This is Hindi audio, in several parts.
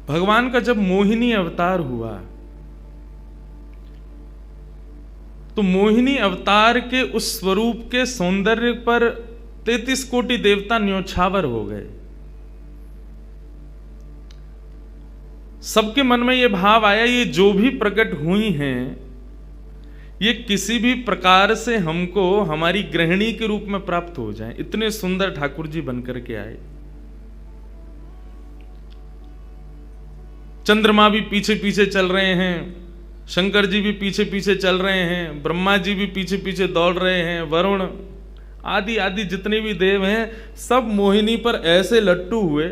भगवान का जब मोहिनी अवतार हुआ तो मोहिनी अवतार के उस स्वरूप के सौंदर्य पर 33 कोटि देवता न्योछावर हो गए। सबके मन में यह भाव आया, ये जो भी प्रकट हुई हैं ये किसी भी प्रकार से हमको हमारी गृहिणी के रूप में प्राप्त हो जाए। इतने सुंदर ठाकुर जी बनकर के आए। चंद्रमा भी पीछे पीछे चल रहे हैं, शंकर जी भी पीछे पीछे चल रहे हैं, ब्रह्मा जी भी पीछे पीछे दौड़ रहे हैं, वरुण आदि आदि जितने भी देव हैं सब मोहिनी पर ऐसे लट्टू हुए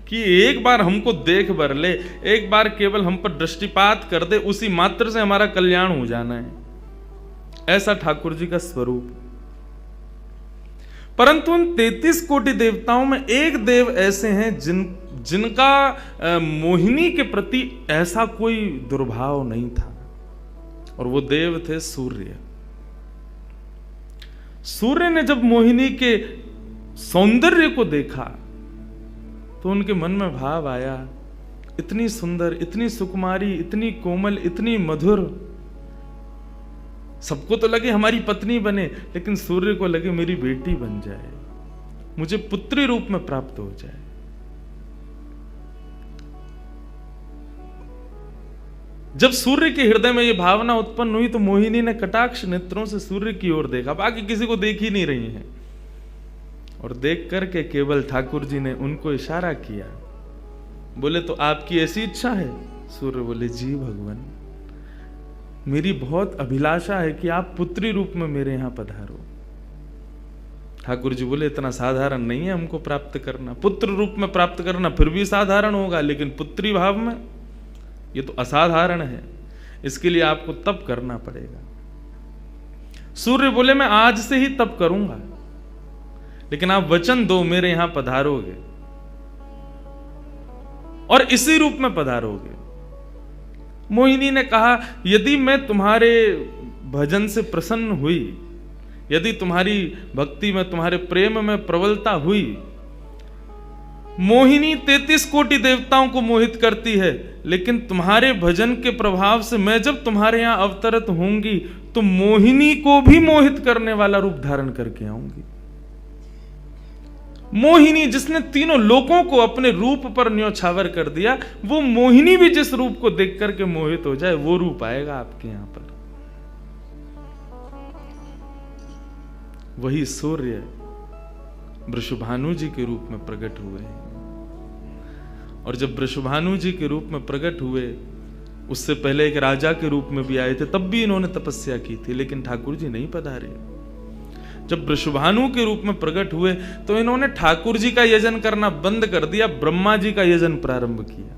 कि एक बार हमको देख भर ले, एक बार केवल हम पर दृष्टिपात कर दे, उसी मात्र से हमारा कल्याण हो जाना है। ऐसा ठाकुर जी का स्वरूप। परंतु उन 33 कोटि देवताओं में एक देव ऐसे हैं जिनका मोहिनी के प्रति ऐसा कोई दुर्भाव नहीं था, और वो देव थे सूर्य। सूर्य ने जब मोहिनी के सौंदर्य को देखा तो उनके मन में भाव आया, इतनी सुंदर, इतनी सुकुमारी, इतनी कोमल, इतनी मधुर। सबको तो लगे हमारी पत्नी बने, लेकिन सूर्य को लगे मेरी बेटी बन जाए, मुझे पुत्री रूप में प्राप्त हो जाए। जब सूर्य के हृदय में यह भावना उत्पन्न हुई तो मोहिनी ने कटाक्ष नेत्रों से सूर्य की ओर देखा, बाकी किसी को देख ही नहीं रही है, और देख करके केवल ठाकुर जी ने उनको इशारा किया। बोले तो आपकी ऐसी इच्छा है? सूर्य बोले जी भगवान, मेरी बहुत अभिलाषा है कि आप पुत्री रूप में मेरे यहां पधारो। ठाकुर जी बोले इतना साधारण नहीं है हमको प्राप्त करना, पुत्र रूप में प्राप्त करना फिर भी साधारण होगा, लेकिन पुत्री भाव में ये तो असाधारण है, इसके लिए आपको तप करना पड़ेगा। सूर्य बोले मैं आज से ही तप करूंगा, लेकिन आप वचन दो मेरे यहां पधारोगे और इसी रूप में पधारोगे। मोहिनी ने कहा यदि मैं तुम्हारे भजन से प्रसन्न हुई, यदि तुम्हारी भक्ति में, तुम्हारे प्रेम में प्रबलता हुई, मोहिनी 33 कोटि देवताओं को मोहित करती है, लेकिन तुम्हारे भजन के प्रभाव से मैं जब तुम्हारे यहां अवतरित होंगी तो मोहिनी को भी मोहित करने वाला रूप धारण करके आऊंगी। मोहिनी जिसने तीनों लोकों को अपने रूप पर न्योछावर कर दिया, वो मोहिनी भी जिस रूप को देख करके मोहित हो जाए, वो रूप आएगा आपके यहां पर। वही सूर्य वृषभानु जी के रूप में प्रकट हुए हैं, और जब वृषभानु जी के रूप में प्रकट हुए, उससे पहले एक राजा के रूप में भी आए थे, तब भी इन्होंने तपस्या की थी, लेकिन ठाकुर जी नहीं पधारे। जब वृषभानु के रूप में प्रकट हुए तो इन्होंने ठाकुर जी का यजन करना बंद कर दिया, ब्रह्मा जी का यजन प्रारंभ किया,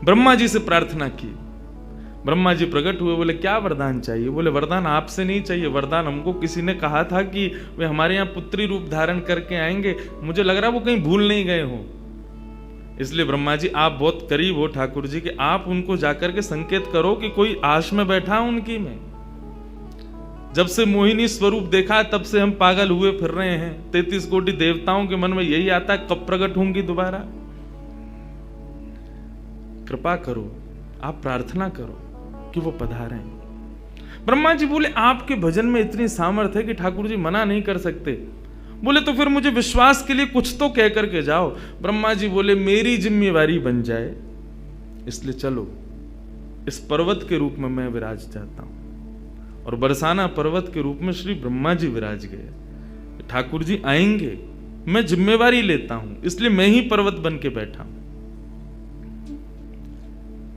ब्रह्मा जी से प्रार्थना की। ब्रह्मा जी प्रकट हुए, बोले क्या वरदान चाहिए? बोले वरदान आपसे नहीं चाहिए, वरदान हमको किसी ने कहा था कि वे हमारे यहाँ पुत्री रूप धारण करके आएंगे, मुझे लग रहा है वो कहीं भूल नहीं गए हो, इसलिए ब्रह्मा जी आप बहुत करीब हो ठाकुर जी के, आप उनको जाकर के संकेत करो कि कोई आश में बैठा उनकी में। जब से मोहिनी स्वरूप देखा तब से हम पागल हुए फिर रहे हैं। 33 कोटि देवताओं के मन में यही आता है कब प्रकट होंगी दोबारा। कृपा करो, आप प्रार्थना करो कि वो पधारें। ब्रह्मा जी बोले आपके भजन में इतनी सामर्थ्य है कि ठाकुर जी मना नहीं कर सकते। बोले तो फिर मुझे विश्वास के लिए कुछ तो कह करके जाओ। ब्रह्मा जी बोले मेरी जिम्मेवारी बन जाए, इसलिए चलो इस पर्वत के रूप में मैं विराज चाहता हूं। और बरसाना पर्वत के रूप में श्री ब्रह्मा जी विराज गए। ठाकुर जी आएंगे, मैं जिम्मेवारी लेता हूं, इसलिए मैं ही पर्वत बन के बैठा हूं।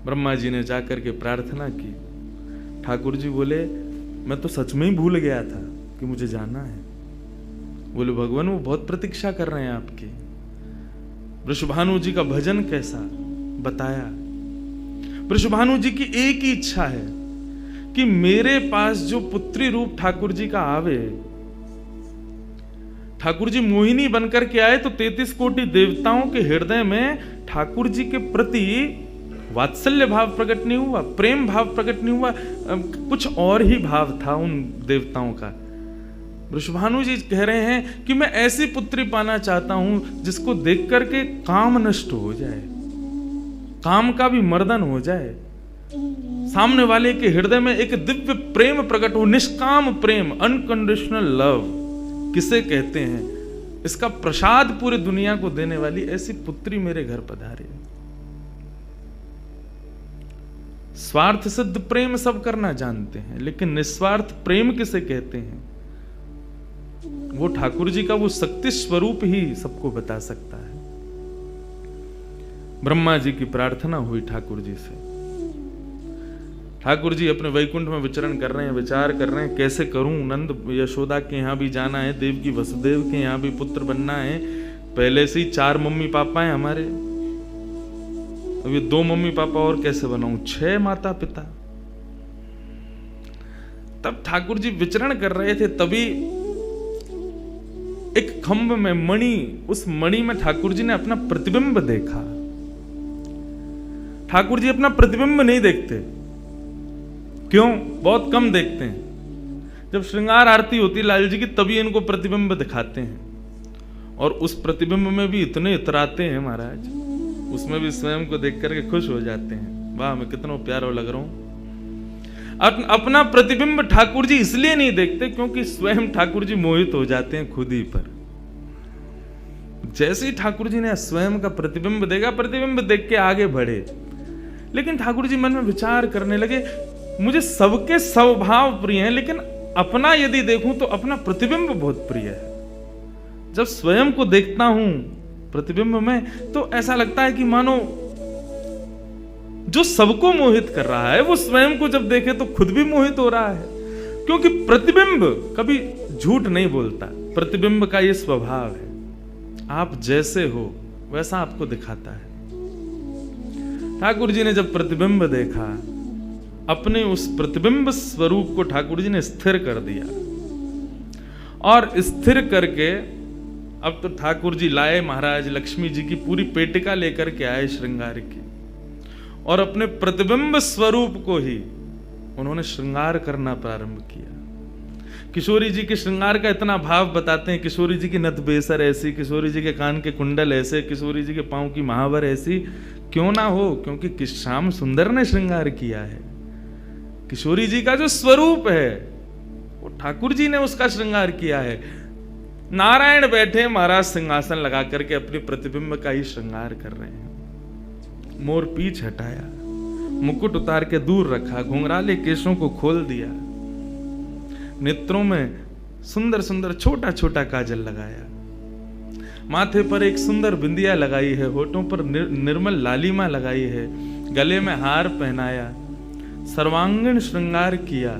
ब्रह्मा जी ने जाकर के प्रार्थना की। ठाकुर जी बोले मैं तो सच में ही भूल गया था कि मुझे जाना है। बोले भगवान वो बहुत प्रतीक्षा कर रहे हैं आपकी। वृषभानु जी का भजन कैसा बताया। वृषभानु जी की एक ही इच्छा है कि मेरे पास जो पुत्री रूप ठाकुर जी का आवे, ठाकुर जी मोहिनी बनकर के आए तो 33 कोटि देवताओं के हृदय में ठाकुर जी के प्रति वात्सल्य भाव प्रकट नहीं हुआ, प्रेम भाव प्रकट नहीं हुआ, कुछ और ही भाव था उन देवताओं का। वृषभानु जी कह रहे हैं कि मैं ऐसी पुत्री पाना चाहता हूं जिसको देख करके काम नष्ट हो जाए, काम का भी मर्दन हो जाए, सामने वाले के हृदय में एक दिव्य प्रेम प्रकट हो, निष्काम प्रेम, अनकंडीशनल लव किसे कहते हैं, इसका प्रसाद पूरे दुनिया को देने वाली ऐसी पुत्री मेरे घर पधारे। स्वार्थ सिद्ध प्रेम सब करना जानते हैं, लेकिन निस्वार्थ प्रेम किसे कहते हैं, वो ठाकुर जी का वो शक्ति स्वरूप ही सबको बता सकता है। ब्रह्मा जी की प्रार्थना हुई ठाकुर जी से। ठाकुर जी अपने वैकुंठ में विचरण कर रहे हैं, विचार कर रहे हैं कैसे करूं, नंद यशोदा के यहां भी जाना है, देवकी वसुदेव के यहां भी पुत्र बनना है, पहले से ही 4 मम्मी पापा हैं हमारे, अब ये 2 मम्मी पापा और कैसे बनाऊं, 6 माता पिता। तब ठाकुर जी विचरण कर रहे थे, तभी एक खंभ में मणि, उस मणि में ठाकुर जी ने अपना प्रतिबिंब देखा। ठाकुर जी अपना प्रतिबिंब नहीं देखते, क्यों? बहुत कम देखते हैं। जब श्रृंगार आरती होती है लाल जी की, तभी इनको प्रतिबिंब दिखाते हैं, और उस प्रतिबिंब में भी इतने इतराते हैं महाराज, उसमें भी स्वयं को देख करके खुश हो जाते हैं, वाह मैं कितना प्यारा लग रहा हूं। अपना प्रतिबिंब ठाकुर जी इसलिए नहीं देखते क्योंकि स्वयं ठाकुर जी मोहित हो जाते हैं खुद ही पर। जैसे ही ठाकुर जी ने स्वयं का प्रतिबिंब देखा, प्रतिबिंब देख के आगे बढ़े, लेकिन ठाकुर जी मन में विचार करने लगे, मुझे सबके स्वभाव प्रिय हैं, लेकिन अपना यदि देखूं तो अपना प्रतिबिंब बहुत प्रिय है। जब स्वयं को देखता हूं प्रतिबिंब में, तो ऐसा लगता है कि मानो जो सबको मोहित कर रहा है वो स्वयं को जब देखे तो खुद भी मोहित हो रहा है, क्योंकि प्रतिबिंब कभी झूठ नहीं बोलता। प्रतिबिंब का ये स्वभाव है, आप जैसे हो वैसा आपको दिखाता है। ठाकुर जी ने जब प्रतिबिंब देखा, अपने उस प्रतिबिंब स्वरूप को ठाकुर जी ने स्थिर कर दिया, और स्थिर करके अब तो ठाकुर जी लाए महाराज लक्ष्मी जी की पूरी पेटिका लेकर के आए श्रृंगार की, और अपने प्रतिबिंब स्वरूप को ही उन्होंने श्रृंगार करना प्रारंभ किया। किशोरी जी के श्रृंगार का इतना भाव बताते हैं, किशोरी जी की नथ बेसर ऐसी, किशोरी जी के कान के कुंडल ऐसे, किशोरी जी के पांव की महावर ऐसी, क्यों ना हो, क्योंकि श्याम सुंदर ने श्रृंगार किया है। किशोरी जी का जो स्वरूप है वो ठाकुर जी ने उसका श्रृंगार किया है। नारायण बैठे महाराज सिंहासन लगा करके अपने प्रतिबिंब का ही श्रृंगार कर रहे हैं। मोर पीछ हटाया, मुकुट उतार के दूर रखा, घुंघराले केशों को खोल दिया, नेत्रों में सुंदर सुंदर छोटा छोटा काजल लगाया, माथे पर एक सुंदर बिंदिया लगाई है, होठों पर निर्मल लालिमा लगाई है, गले में हार पहनाया, सर्वांगीण श्रृंगार किया,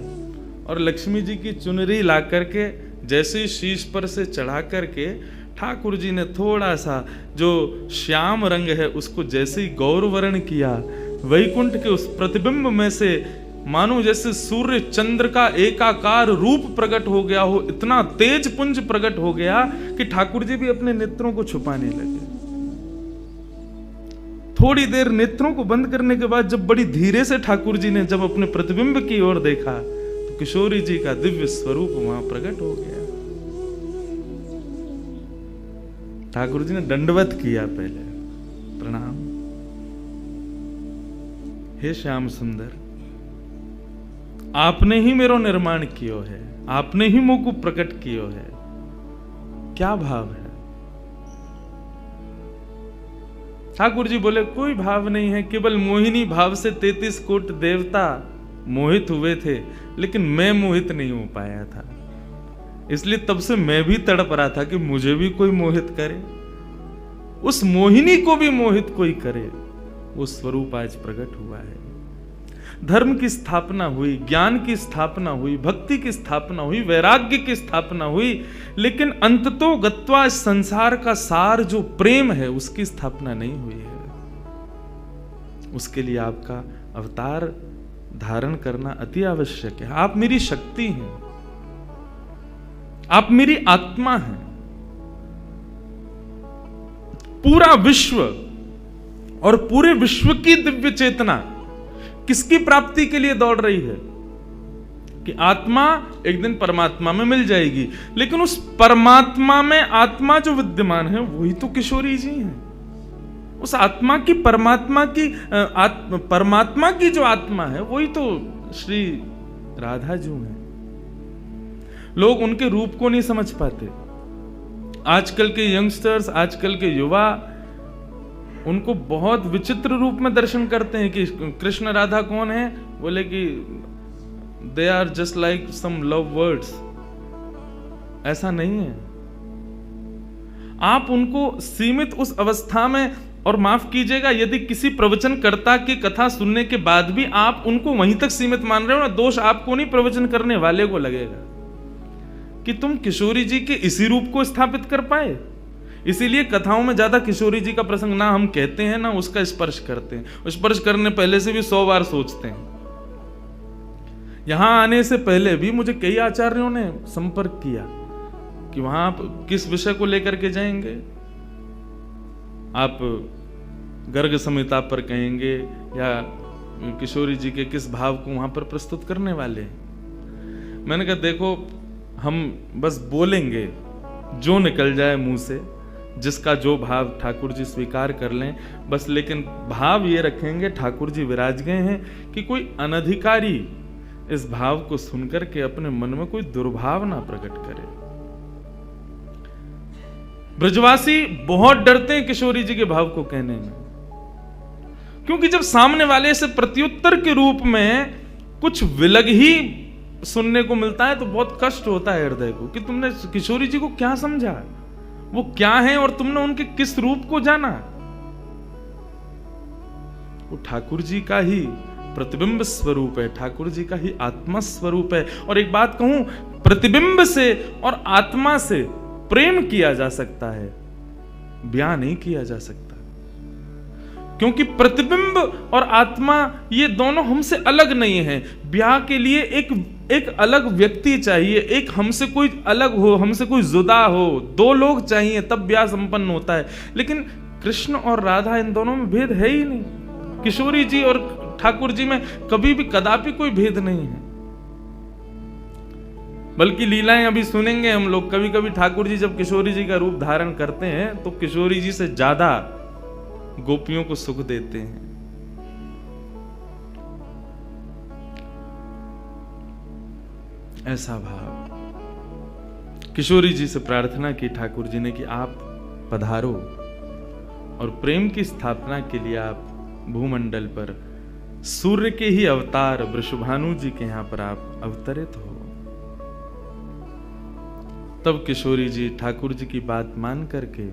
और लक्ष्मी जी की चुनरी ला करके जैसे ही शीश पर से चढ़ा करके ठाकुर जी ने थोड़ा सा जो श्याम रंग है उसको जैसे ही गौरवर्ण किया, वैकुंठ के उस प्रतिबिंब में से मानो जैसे सूर्य चंद्र का एकाकार रूप प्रकट हो गया हो, इतना तेज पुंज प्रकट हो गया कि ठाकुर जी भी अपने नेत्रों को छुपाने लगे। थोड़ी देर नेत्रों को बंद करने के बाद जब बड़ी धीरे से ठाकुर जी ने जब अपने प्रतिबिंब की ओर देखा, तो किशोरी जी का दिव्य स्वरूप वहां प्रकट हो गया। ठाकुर जी ने दंडवत किया, पहले प्रणाम, हे श्याम सुंदर, आपने ही मेरो निर्माण कियो है, आपने ही मोको प्रकट कियो है। क्या भाव है? ठाकुर जी बोले कोई भाव नहीं है, केवल मोहिनी भाव से 33 कोट देवता मोहित हुए थे, लेकिन मैं मोहित नहीं हो पाया था, इसलिए तब से मैं भी तड़प रहा था कि मुझे भी कोई मोहित करे, उस मोहिनी को भी मोहित कोई करे। वो स्वरूप आज प्रकट हुआ है। धर्म की स्थापना हुई, ज्ञान की स्थापना हुई, भक्ति की स्थापना हुई, वैराग्य की स्थापना हुई, लेकिन अंततो गत्वा संसार का सार जो प्रेम है उसकी स्थापना नहीं हुई है। उसके लिए आपका अवतार धारण करना अति आवश्यक है। आप मेरी शक्ति हैं, आप मेरी आत्मा हैं। पूरा विश्व और पूरे विश्व की दिव्य चेतना किसकी प्राप्ति के लिए दौड़ रही है? कि आत्मा एक दिन परमात्मा में मिल जाएगी, लेकिन उस परमात्मा में आत्मा जो विद्यमान है वही तो किशोरी जी हैं। उस आत्मा की परमात्मा की जो आत्मा है वही तो श्री राधा जी हैं। लोग उनके रूप को नहीं समझ पाते। आजकल के यंगस्टर्स, आजकल के युवा उनको बहुत विचित्र रूप में दर्शन करते हैं कि कृष्ण राधा कौन है, बोले कि they are just like some love words. ऐसा नहीं है। आप उनको सीमित उस अवस्था में, और माफ कीजिएगा यदि किसी प्रवचनकर्ता की कथा सुनने के बाद भी आप उनको वहीं तक सीमित मान रहे हो ना, दोष आपको नहीं, प्रवचन करने वाले को लगेगा कि तुम किशोरी जी के इसी रूप को स्थापित कर पाए। इसीलिए कथाओं में ज्यादा किशोरी जी का प्रसंग ना हम कहते हैं ना उसका स्पर्श करते हैं। स्पर्श करने पहले से भी 100 बार सोचते हैं। यहां आने से पहले भी मुझे कई आचार्यों ने संपर्क किया कि वहां आप किस विषय को लेकर के जाएंगे, आप गर्ग संहिता पर कहेंगे या किशोरी जी के किस भाव को वहां पर प्रस्तुत करने वाले हैं। मैंने कहा देखो, हम बस बोलेंगे जो निकल जाए मुंह से, जिसका जो भाव ठाकुर जी स्वीकार कर लें बस, लेकिन भाव ये रखेंगे ठाकुर जी विराज गए हैं कि कोई अनधिकारी इस भाव को सुनकर के अपने मन में कोई दुर्भाव ना प्रकट करे। ब्रजवासी बहुत डरते हैं किशोरी जी के भाव को कहने में, क्योंकि जब सामने वाले से प्रत्युत्तर के रूप में कुछ विलग ही सुनने को मिलता है तो बहुत कष्ट होता है हृदय को कि तुमने किशोरी जी को क्या समझा, वो क्या है और तुमने उनके किस रूप को जाना। वो ठाकुर जी का ही प्रतिबिंब स्वरूप है, ठाकुर जी का ही आत्मा स्वरूप है। और एक बात कहूं, प्रतिबिंब से और आत्मा से प्रेम किया जा सकता है, ब्याह नहीं किया जा सकता, क्योंकि प्रतिबिंब और आत्मा ये दोनों हमसे अलग नहीं है। ब्याह के लिए एक अलग व्यक्ति चाहिए, एक हमसे कोई अलग हो, हमसे कोई जुदा हो, 2 लोग चाहिए तब ब्याह संपन्न होता है। लेकिन कृष्ण और राधा, इन दोनों में भेद है ही नहीं। किशोरी जी और ठाकुर जी में कभी भी कदापि कोई भेद नहीं है। बल्कि लीलाएं अभी सुनेंगे हम लोग, कभी कभी ठाकुर जी जब किशोरी जी का रूप धारण करते हैं तो किशोरी जी से ज्यादा गोपियों को सुख देते हैं। ऐसा भाव। किशोरी जी से प्रार्थना की ठाकुर जी ने कि आप पधारो और प्रेम की स्थापना के लिए आप भूमंडल पर सूर्य के ही अवतार वृषभानु जी के यहां पर आप अवतरित हो। तब किशोरी जी ठाकुर जी की बात मान करके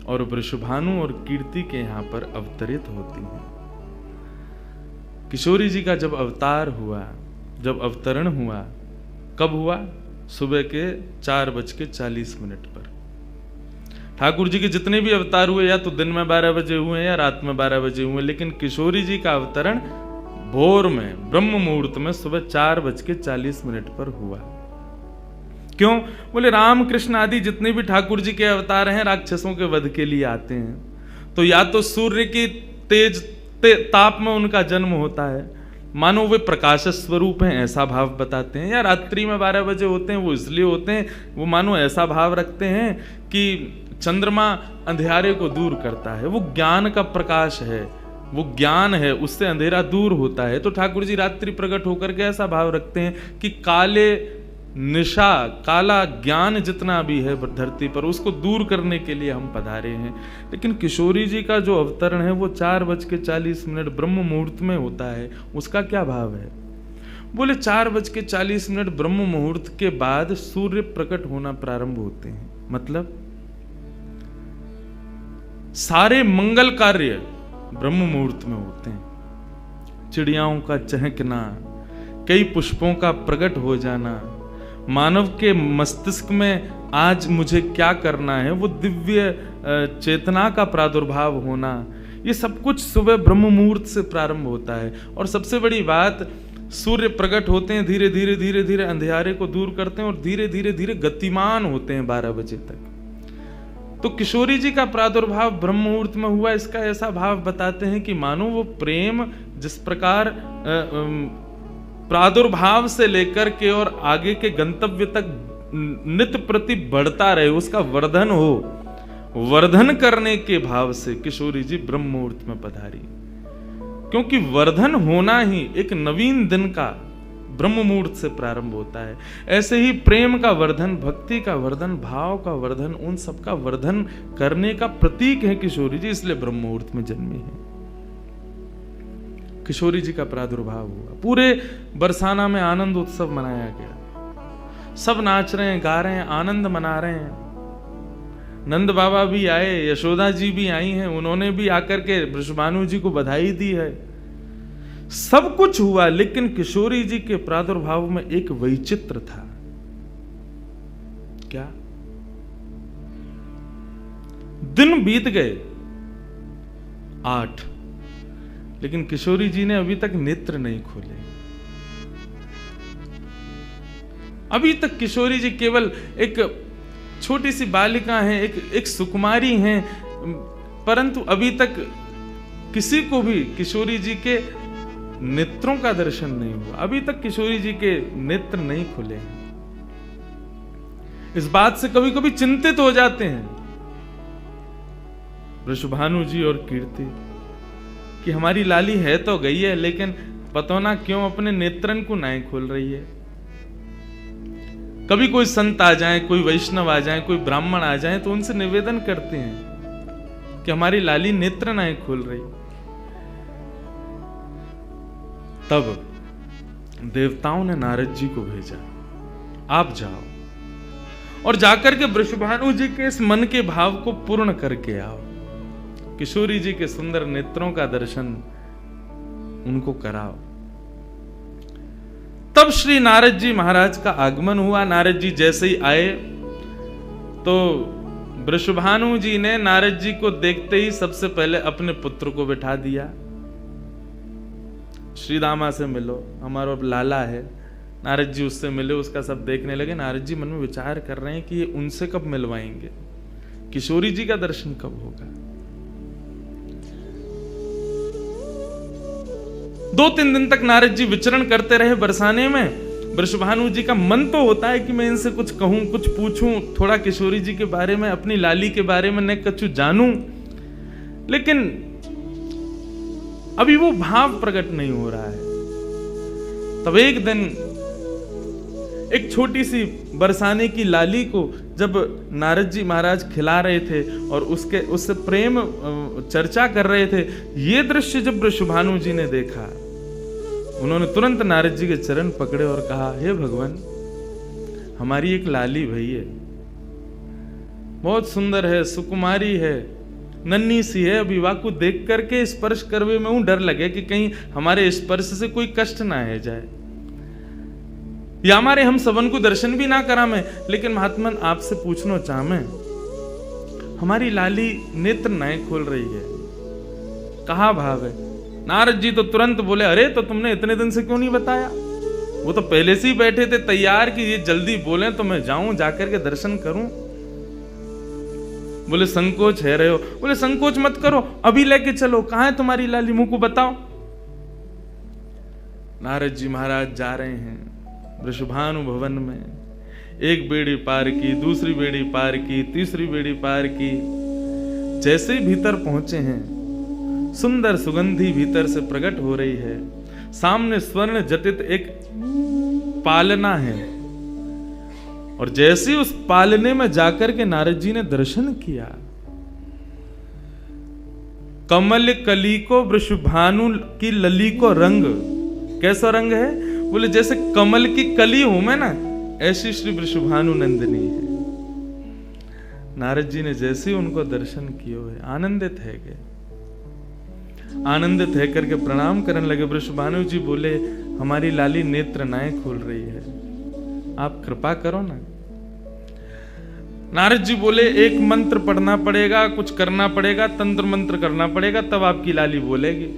और वृषभानु और कीर्ति के यहां पर अवतरित होती हैं। किशोरी जी का जब अवतार हुआ, जब अवतरण हुआ, कब हुआ? सुबह के 4:40 पर। ठाकुर जी के जितने भी अवतार हुए या तो दिन में 12 बजे हुए या रात में 12 बजे हुए, लेकिन किशोरी जी का अवतरण भोर में ब्रह्म मुहूर्त में सुबह 4:40 पर हुआ। क्यों? बोले राम कृष्ण आदि जितने भी ठाकुर जी के अवतार हैं राक्षसों के वध के लिए आते हैं, तो या तो सूर्य की तेज ताप में उनका जन्म होता है, मानो वे प्रकाश स्वरूप हैं ऐसा भाव बताते हैं, या रात्रि में 12 बजे होते हैं, वो इसलिए होते हैं वो मानो ऐसा भाव रखते हैं कि चंद्रमा अंधेरे को दूर करता है, वो ज्ञान का प्रकाश है, वो ज्ञान है, उससे अंधेरा दूर होता है। तो ठाकुर जी रात्रि प्रकट होकर के ऐसा भाव रखते हैं कि काले निशा, काला ज्ञान जितना भी है धरती पर, उसको दूर करने के लिए हम पधारे हैं। लेकिन किशोरी जी का जो अवतरण है वो 4:40 ब्रह्म मुहूर्त में होता है। उसका क्या भाव है? बोले 4:40 ब्रह्म मुहूर्त के बाद सूर्य प्रकट होना प्रारंभ होते हैं। मतलब सारे मंगल कार्य ब्रह्म मुहूर्त में होते हैं। चिड़ियाओं का चहकना, कई पुष्पों का प्रकट हो जाना, मानव के मस्तिष्क में आज मुझे क्या करना है, वो दिव्य चेतना का प्रादुर्भाव होना, ये सब कुछ सुबह ब्रह्म मुहूर्त से प्रारंभ होता है। और सबसे बड़ी बात, सूर्य प्रकट होते हैं, धीरे धीरे धीरे धीरे अंधेरे को दूर करते हैं और धीरे धीरे धीरे गतिमान होते हैं 12 बजे तक। तो किशोरी जी का प्रादुर्भाव ब्रह्म मुहूर्त में हुआ, इसका ऐसा भाव बताते हैं कि मानो वो प्रेम जिस प्रकार प्रादुर्भाव से लेकर के और आगे के गंतव्य तक नित्य प्रति बढ़ता रहे, उसका वर्धन हो, वर्धन करने के भाव से किशोरी जी ब्रह्म मुहूर्त में पधारी। क्योंकि वर्धन होना ही एक नवीन दिन का ब्रह्म मुहूर्त से प्रारंभ होता है। ऐसे ही प्रेम का वर्धन, भक्ति का वर्धन, भाव का वर्धन, उन सब का वर्धन करने का प्रतीक है किशोरी जी, इसलिए ब्रह्म मुहूर्त में जन्मी है। किशोरी जी का प्रादुर्भाव हुआ, पूरे बरसाना में आनंद उत्सव मनाया गया, सब नाच रहे हैं, गा रहे हैं, आनंद मना रहे हैं। नंद बाबा भी आए, यशोदा जी भी आई हैं, उन्होंने भी आकर के वृषभानु जी को बधाई दी है। सब कुछ हुआ, लेकिन किशोरी जी के प्रादुर्भाव में एक वैचित्र था। क्या? दिन बीत गए 8, लेकिन किशोरी जी ने अभी तक नेत्र नहीं खोले। अभी तक किशोरी जी केवल एक छोटी सी बालिका हैं, एक सुकुमारी हैं, परंतु अभी तक किसी को भी किशोरी जी के नेत्रों का दर्शन नहीं हुआ। अभी तक किशोरी जी के नेत्र नहीं खुले हैं। इस बात से कभी कभी चिंतित हो जाते हैं वृषभानु जी और कीर्ति कि हमारी लाली है तो गई है, लेकिन पता ना क्यों अपने नेत्रन को नहीं खोल रही है। कभी कोई संत आ जाए, कोई वैष्णव आ जाए, कोई ब्राह्मण आ जाए, तो उनसे निवेदन करते हैं कि हमारी लाली नेत्र नहीं खोल रही। तब देवताओं ने नारद जी को भेजा, आप जाओ और जाकर के वृषभानु जी के इस मन के भाव को पूर्ण करके आओ, किशोरी जी के सुंदर नेत्रों का दर्शन उनको कराओ। तब श्री नारद जी महाराज का आगमन हुआ। नारद जी जैसे ही आए तो वृषभानु जी ने नारद जी को देखते ही सबसे पहले अपने पुत्र को बिठा दिया। श्री दामा से मिलो, हमारा लाला है। नारद जी उससे मिले, उसका सब देखने लगे। नारद जी मन में विचार कर रहे हैं कि ये उनसे कब मिलवाएंगे, किशोरी जी का दर्शन कब होगा। 2-3 दिन तक नारद जी विचरण करते रहे बरसाने में। वृषभानु जी का मन तो होता है कि मैं इनसे कुछ कहूं, कुछ पूछूं, थोड़ा किशोरी जी के बारे में, अपनी लाली के बारे में न कुछ जानूं, लेकिन अभी वो भाव प्रकट नहीं हो रहा है। तब एक दिन एक छोटी सी बरसाने की लाली को जब नारद जी महाराज खिला रहे थे और उससे प्रेम चर्चा कर रहे थे, ये दृश्य जब वृषभानु जी ने देखा, उन्होंने तुरंत नारद जी के चरण पकड़े और कहा, हे भगवान, हमारी एक लाली भई है, बहुत सुंदर है, सुकुमारी है, नन्ही सी है, अभी वाकु देख करके स्पर्श करवे में डर लगे कि कहीं हमारे स्पर्श से कोई कष्ट ना है जाए, या हमारे हम सबन को दर्शन भी ना करा में। लेकिन महात्मन आपसे पूछना चाह मैं, हमारी लाली नेत्र नहीं खोल रही है, कहा भाव है? नारद जी तो तुरंत बोले, अरे तो तुमने इतने दिन से क्यों नहीं बताया? वो तो पहले से ही बैठे थे तैयार कि ये जल्दी बोले तो मैं जाऊं, जाकर के दर्शन करूं। बोले संकोच है रहे हो? बोले संकोच मत करो, अभी लेके चलो, कहां है तुम्हारी लाली, मुंह को बताओ। नारद जी महाराज जा रहे हैं वृषभानु भवन में। एक बेड़ी पार की, दूसरी बेड़ी पार की, तीसरी बेड़ी पार की। जैसे ही भीतर पहुंचे हैं, सुंदर सुगंधी भीतर से प्रकट हो रही है। सामने स्वर्ण जटित एक पालना है, और जैसे ही उस पालने में जाकर के नारद जी ने दर्शन किया, कमल कली को वृषभानु की लली को रंग, कैसा रंग है? बोले जैसे कमल की कली हूं मैं ना, ऐसी श्री वृषभानु नंदिनी है। नारद जी ने जैसे ही उनको दर्शन किए हुए आनंदित है गए, आनंदित है करके प्रणाम करने लगे। वृषभानु जी बोले, हमारी लाली नेत्र नाय खोल रही है, आप कृपा करो ना। नारद जी बोले, एक मंत्र पढ़ना पड़ेगा, कुछ करना पड़ेगा, तंत्र मंत्र करना पड़ेगा, तब आपकी लाली बोलेगी।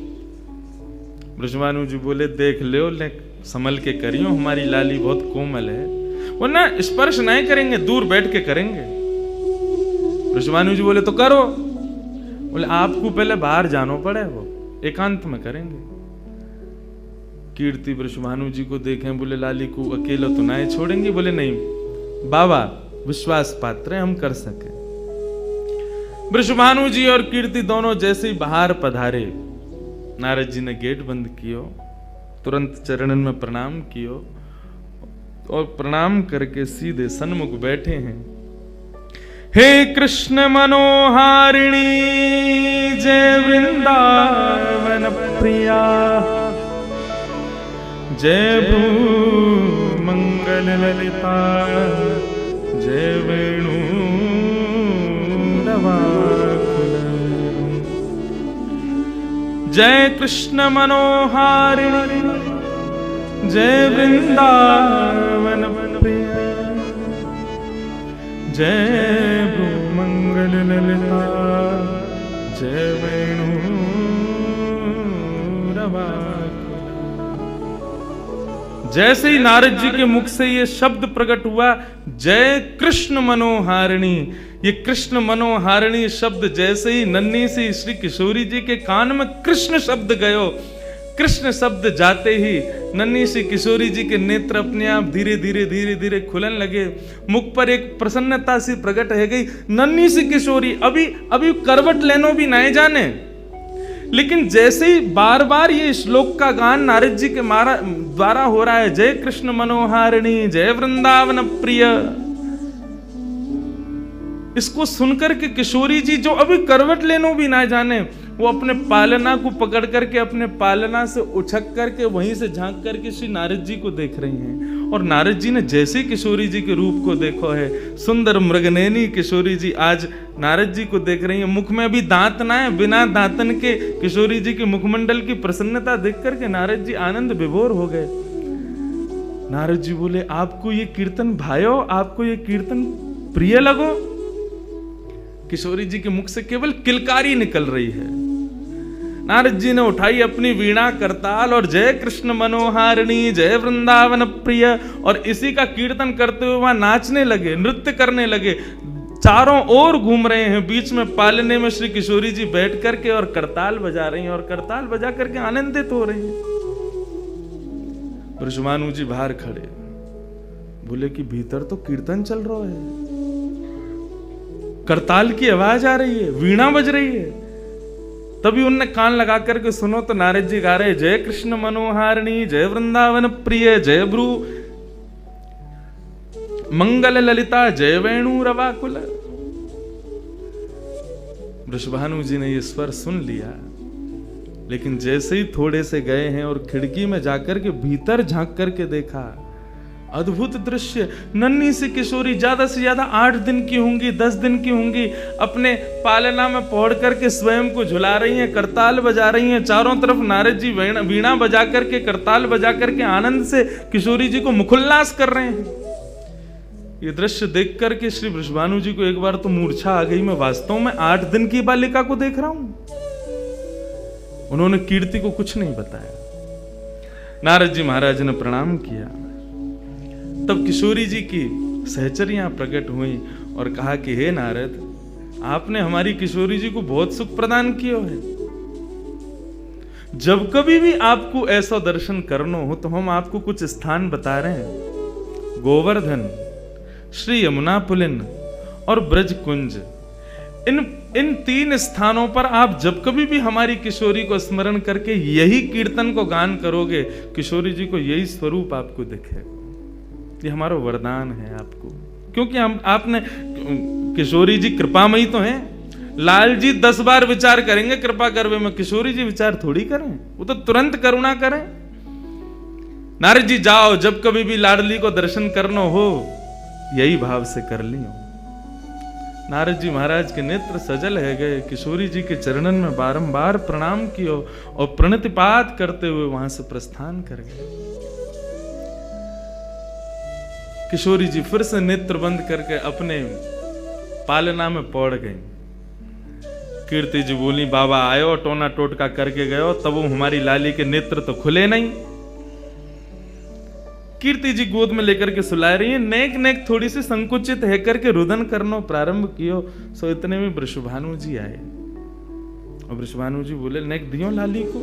वृषभानु जी बोले, देख लो, ले संभल के करियो, हमारी लाली बहुत कोमल है, वो ना स्पर्श नहीं करेंगे, दूर बैठ के करेंगे। वृषभानु जी बोले, तो करो। बोले, आपको पहले बाहर जानो पड़े, वो एकांत में करेंगे। कीर्ति वृषभानु जी को देखें, बोले लाली को अकेला तो ना छोड़ेंगे? बोले नहीं बाबा, विश्वास पात्र है, हम कर सके। वृषभानु जी और कीर्ति दोनों जैसे ही बाहर पधारे, नारद जी ने गेट बंद कियो, तुरंत चरणन में प्रणाम कियो और प्रणाम करके सीधे सन्मुख बैठे हैं। हे कृष्ण मनोहारिणी जय वृंदावन प्रिया, जय भू मंगल ललिता, जय वेणु नवाकुल, जय कृष्ण मनोहारिणी जय वृंदावन प्रिया, जय भू मंगल ललिता, जय वेणु नवाकुल। जैसे ही नारद जी के मुख से ये शब्द प्रकट हुआ, जय कृष्ण मनोहारिणी, ये कृष्ण मनोहारिणी शब्द जैसे ही नन्ही सी श्री किशोरी जी के कान में कृष्ण शब्द गयो, कृष्ण शब्द जाते ही नन्ही सी किशोरी जी के नेत्र अपने आप धीरे धीरे धीरे धीरे खुलन लगे, मुख पर एक प्रसन्नता सी प्रकट है गई। नन्ही सी किशोरी अभी अभी करवट लेनो भी नहीं जाने, लेकिन जैसे ही बार बार ये श्लोक का गान नारद जी के द्वारा हो रहा है, जय कृष्ण मनोहारिणी जय वृंदावन प्रिय, इसको सुनकर के किशोरी जी जो अभी करवट लेनो भी ना जाने, वो अपने पालना को पकड़ करके अपने पालना से उछक करके वहीं से झांक करके श्री नारद जी को देख रही हैं। और नारद जी ने जैसे किशोरी जी के रूप को देखो है, सुंदर मृगनयनी किशोरी जी आज नारद जी को देख रही है। मुख में भी दांत ना है, बिना दांतन के किशोरी जी के मुखमंडल की प्रसन्नता देख करके नारद जी आनंद विभोर हो गए। नारद जी बोले, आपको ये कीर्तन भायो, आपको ये कीर्तन प्रिय लगो? किशोरी जी के मुख से केवल किलकारी निकल रही है। नारद जी ने उठाई अपनी वीणा करताल और जय कृष्ण मनोहारिणी जय वृंदावन प्रिय, और इसी का कीर्तन करते हुए वहां नाचने लगे, नृत्य करने लगे, चारों ओर घूम रहे हैं। बीच में पालने में श्री किशोरी जी बैठ करके और करताल बजा रही हैं और करताल बजा करके आनंदित हो रही हैं। वृषभानु जी बाहर खड़े, बोले कि भीतर तो कीर्तन चल रहा है, करताल की आवाज आ रही है, वीणा बज रही है। तभी उनने कान लगा करके सुनो तो नारद जी गा रहे जय कृष्ण मनोहारिणी जय वृंदावन प्रिय, जय भ्रू मंगल ललिता, जय वेणु रवाकुल। वृषभानु जी ने ये स्वर सुन लिया, लेकिन जैसे ही थोड़े से गए हैं और खिड़की में जाकर के भीतर झांक करके देखा, अद्भुत दृश्य। नन्ही सी किशोरी ज्यादा से ज्यादा 8 दिन की होंगी, 10 दिन की होंगी, अपने पालना में पौड़ करके स्वयं को झुला रही हैं, करताल बजा रही हैं। चारों तरफ नारद जी वीणा बजा करके, करताल बजा करके आनंद से किशोरी जी को मुखोल्लास कर रहे हैं। ये दृश्य देख करके श्री वृषभानु जी को एक बार तो मूर्छा आ गई, मैं वास्तव में 8 दिन की बालिका को देख रहा हूं। उन्होंने कीर्ति को कुछ नहीं बताया। नारद जी महाराज ने प्रणाम किया, तब किशोरी जी की सहचरियां प्रकट हुई और कहा कि हे नारद, आपने हमारी किशोरी जी को बहुत सुख प्रदान किया है। जब कभी भी आपको ऐसा दर्शन करना हो तो हम आपको कुछ स्थान बता रहे हैं। गोवर्धन, श्री यमुना पुलिन और ब्रज कुंज, इन 3 स्थानों पर आप जब कभी भी हमारी किशोरी को स्मरण करके यही कीर्तन को गान करोगे, किशोरी जी को यही स्वरूप आपको दिखेगा। ये हमारा वरदान है आपको, क्योंकि आपने किशोरी जी कृपामयी तो हैं। लाल जी 10 बार विचार करेंगे कृपा करवे में, किशोरी जी विचार थोड़ी करें, वो तो तुरंत करुणा करें। नारद जी जाओ, जब कभी भी लाडली को दर्शन करना हो यही भाव से कर लियो। नारद जी महाराज के नेत्र सजल है गए, किशोरी जी के चरणन में बारंबार प्रणाम कियो और प्रणतिपात करते हुए वहां से प्रस्थान कर गए। किशोरी जी फिर से नेत्र बंद करके अपने पालना में पौड़ गई। कीर्ति जी बोली, बाबा आयो, टोना टोटका करके गयो, तब वो हमारी लाली के नेत्र तो खुले नहीं। कीर्ति जी गोद में लेकर के सुला रही है, नेक नेक थोड़ी सी संकुचित है करके रुदन करना प्रारंभ कियो। सो इतने में वृषभानु जी आए और वृषभानु जी बोले, नेक दियो लाली को,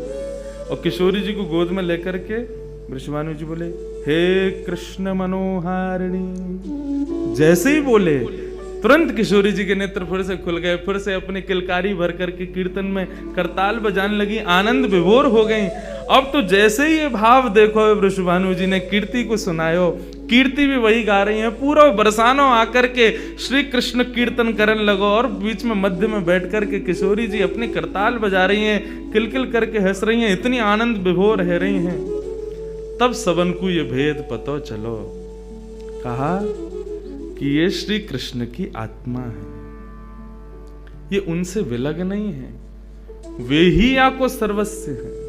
और किशोरी जी को गोद में लेकर के वृषभानु जी बोले, हे कृष्ण मनोहारिणी। जैसे ही बोले तुरंत किशोरी जी के नेत्र फिर से खुल गए, फिर से अपनी किलकारी भर करके कीर्तन में करताल बजाने लगी, आनंद विभोर हो गई। अब तो जैसे ही ये भाव देखो वृषभानु जी ने कीर्ति को सुनायो, कीर्ति भी वही गा रही है, पूरा बरसानो आकर के श्री कृष्ण कीर्तन करने लगो, और बीच में मध्य में बैठ करके किशोरी जी अपनी करताल बजा रही हैं, किलकिल करके हंस रही हैं, इतनी आनंद विभोर रह रही हैं। तब सबन को ये भेद पतो चलो, कहा कि ये श्री कृष्ण की आत्मा है, ये उनसे विलग नहीं है, वे ही आपको सर्वस्व है।